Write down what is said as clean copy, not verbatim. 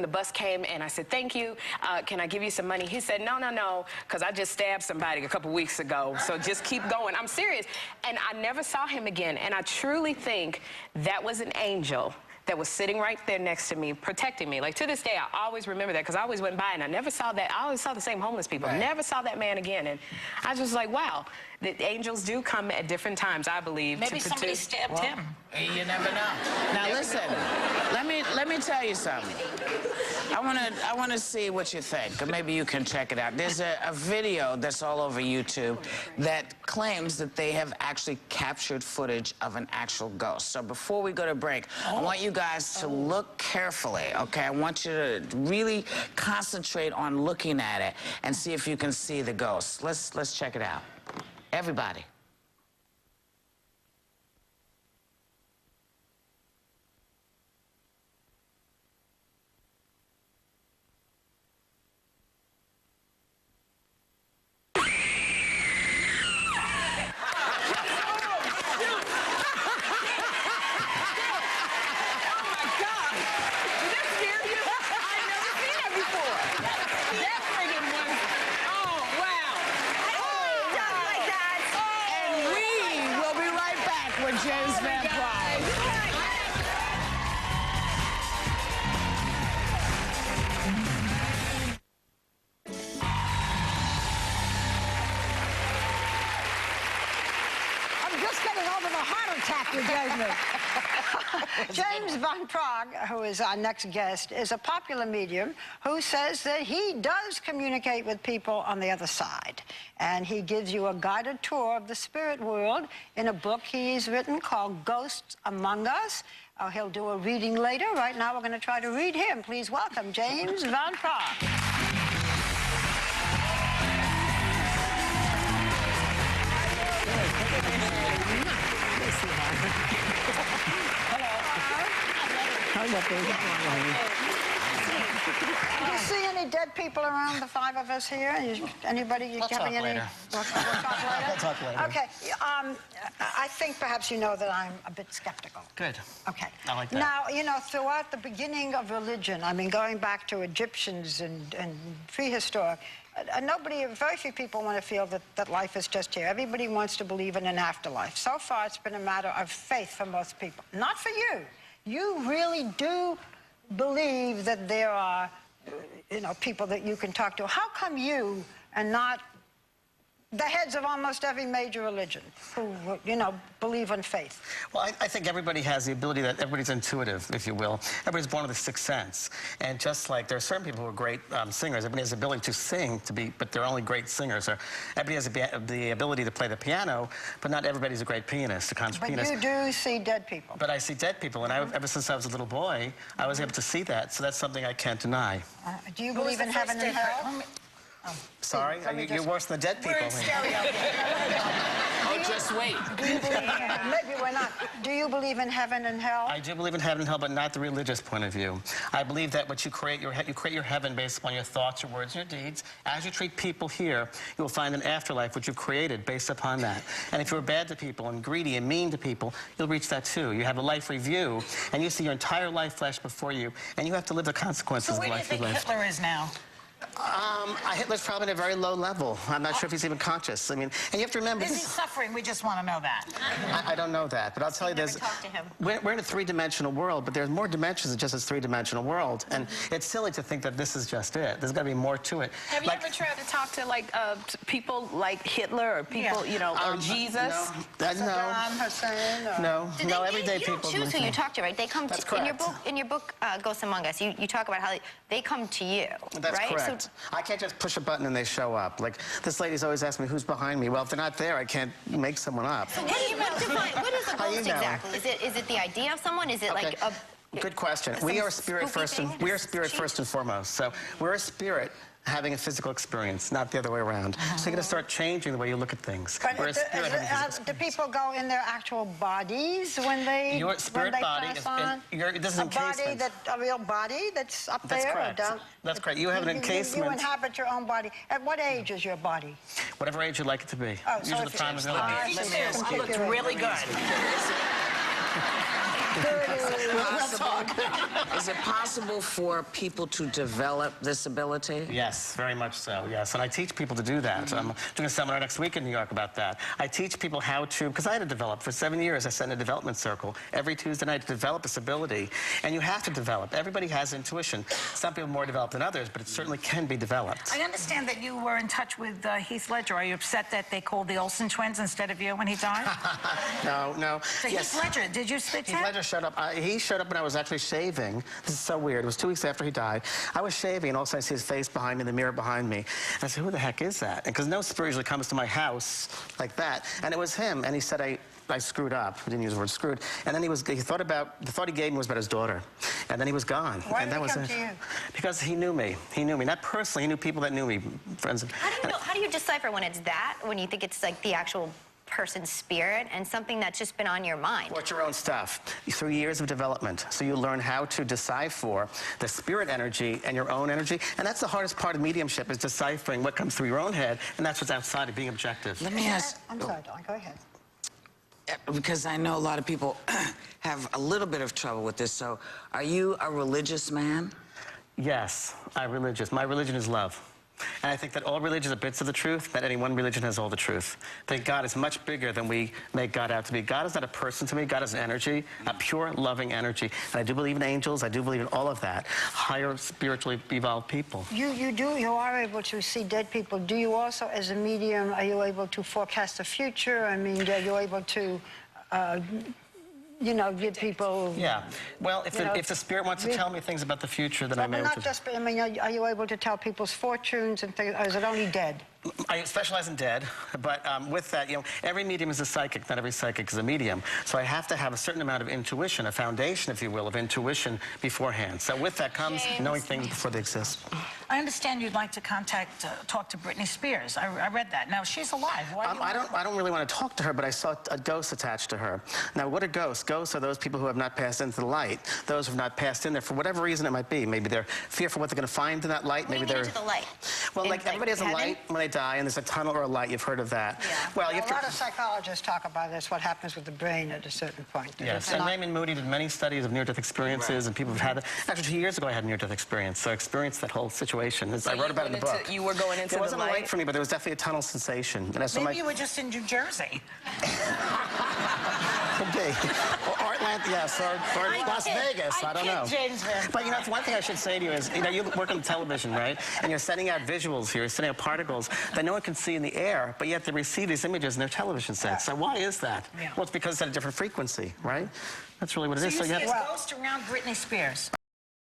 the bus came and I said, thank you, can I give you some money? He said, no, no, no, because I just stabbed somebody a couple weeks ago, so just keep going. I'm serious. And I never saw him again, and I truly think that was an angel that was sitting right there next to me, protecting me. Like, to this day, I always remember that, because I always went by and I never saw that. I always saw the same homeless people. Right. Never saw that man again. And I was just like, wow, the angels do come at different times, I believe. Maybe somebody stabbed him. You never know. Now listen, let me tell you something. I want to see what you think, or maybe you can check it out. There's a video that's all over YouTube that claims that they have actually captured footage of an actual ghost. So before we go to break, I want you guys to look carefully, okay? I want you to really concentrate on looking at it and see if you can see the ghost. Let's check it out. Everybody. James Van Praagh, who is our next guest, is a popular medium who says that he does communicate with people on the other side. And he gives you a guided tour of the spirit world in a book he's written called Ghosts Among Us. He'll do a reading later. Right now, we're going to try to read him. Please welcome James Van Praagh. Do you see any dead people around the five of us here? Anybody? We'll talk later. We'll talk later? We'll talk later. Okay. I think perhaps you know that I'm a bit skeptical. Good. Okay. I like that. Now, you know, throughout the beginning of religion, I mean, going back to Egyptians and prehistoric, very few people want to feel that life is just here. Everybody wants to believe in an afterlife. So far, it's been a matter of faith for most people. Not for you. You really do believe that there are, you know, people that you can talk to. How come you and not the heads of almost every major religion who, you know, believe in faith? Well, I think everybody has the ability that everybody's intuitive, if you will. Everybody's born with a sixth sense. And just like there are certain people who are great singers, everybody has the ability to sing, but they're only great singers. Or everybody has the ability to play the piano, but not everybody's a great pianist, a concert pianist. But you do see dead people. But I see dead people, and ever since I was a little boy, I was able to see that, so that's something I can't deny. Do you believe in heaven and hell? Oh, sorry, you're worse than the dead people. We're in stereo. Oh, just wait. Maybe we're not. Do you believe in heaven and hell? I do believe in heaven and hell, but not the religious point of view. I believe that what you create your heaven based upon your thoughts, your words, and your deeds. As you treat people here, you will find an afterlife which you've created based upon that. And if you're bad to people and greedy and mean to people, you'll reach that too. You have a life review, and you see your entire life flash before you, and you have to live the consequences of the life you lived. So where do you think Hitler is now? Hitler's probably at a very low level. I'm not sure if he's even conscious. I mean, and you have to remember... Is he suffering? We just want to know that. I don't know that, but I'll tell you there's... Talk to him. We're in a three-dimensional world, but there's more dimensions than just this three-dimensional world. And it's silly to think that this is just it. There's got to be more to it. Have you ever tried to talk to, like, people like Hitler or people, you know, or Jesus? No. Saddam Hussein? No, everyday people. You don't choose who you talk to, right? They come to... In your book, Ghosts Among Us, you talk about how they come to you, That's right? correct. So, I can't just push a button and they show up. Like, this lady's always asking me, who's behind me? Well, if they're not there, I can't make someone up. so what is a ghost exactly? Is it the idea of someone? Is it like a... Good question. We are spirit first and foremost. So we're a spirit having a physical experience, not the other way around. So you're going to start changing the way you look at things. But do people go in their actual bodies when they Your spirit body pass on? This is encasement. A real body that's up That's there? Correct. Or down? That's correct. You have an encasement. You inhabit your own body. At what age is your body? Whatever age you'd like it to be. Oh, usually the prime of your life. I looked really good. Is it possible for people to develop this ability? Yes, very much so, yes. And I teach people to do that. I'm doing a seminar next week in New York about that. I teach people how to, because I had to develop. For 7 years, I sat in a development circle every Tuesday night to develop this ability. And you have to develop. Everybody has intuition. Some people more developed than others, but it certainly can be developed. I understand that you were in touch with Heath Ledger. Are you upset that they called the Olsen twins instead of you when he died? No. So Yes. Heath Ledger, did you speak to him? Heath Ledger showed up. He showed up when I was actually shaving. This is so weird. It was 2 weeks after he died. I was shaving, and all of a sudden I see his face behind me, in the mirror behind me. And I said, who the heck is that? Because no spirit usually comes to my house like that. And it was him. And he said, I screwed up. He didn't use the word screwed. And then the thought he gave me was about his daughter. And then he was gone. Why and did that he was come it. to you? Because he knew me. He knew me. Not personally. He knew people that knew me. Friends. How do you decipher when it's that, when you think it's like the actual person's spirit and something that's just been on your mind? What's your own stuff? Through years of development. So you learn how to decipher the spirit energy and your own energy. And that's the hardest part of mediumship, is deciphering what comes through your own head, and that's what's outside of being objective. Let me ask. I'm sorry, Dawn, go ahead. Because I know a lot of people have a little bit of trouble with this. So, are you a religious man? Yes, I'm religious. My religion is love. And I think that all religions are bits of the truth, that any one religion has all the truth. I think God is much bigger than we make God out to be. God is not a person to me. God is an energy, a pure, loving energy. And I do believe in angels. I do believe in all of that. Higher, spiritually evolved people. You are able to see dead people. Do you also, as a medium, are you able to forecast the future? I mean, are you able to, give people... Yeah. Well, if the spirit wants to tell me things about the future, then I'm able to... I mean, are you able to tell people's fortunes and things, or is it only dead? I specialize in dead, but with that, every medium is a psychic. Not every psychic is a medium. So I have to have a certain amount of intuition, a foundation, if you will, of intuition beforehand. So with that comes knowing things before they exist. I understand you'd like to talk to Britney Spears. I read that. Now, she's alive. Why do you I don't really want to talk to her, but I saw a ghost attached to her. Now, what are ghosts? Ghosts are those people who have not passed into the light. Those who have not passed in there for whatever reason it might be. Maybe they're fearful what they're going to find in that light. Maybe they're into the light. Well, like everybody has a light when they die, and there's a tunnel or a light. You've heard of that. Yeah. Well, you A have to... lot of psychologists talk about this, what happens with the brain at a certain point. Yes, and Raymond Moody did many studies of near-death experiences, and people have had it. Actually, 2 years ago, I had a near-death experience, so I experienced that whole situation. I wrote about it in the book. You were going into It wasn't the a light? light for me, but there was definitely a tunnel sensation. And that's Maybe you were just in New Jersey. Could be. Or Atlanta, yes, or Las Vegas, I don't know. But it's one thing I should say to you is, you work on television, right? And you're sending out visuals here, you're sending out particles that no one can see in the air, but yet they receive these images in their television sets. So why is that? Yeah. Well, it's because it's at a different frequency, right? That's really what it is. So you see have a ghost around Britney Spears.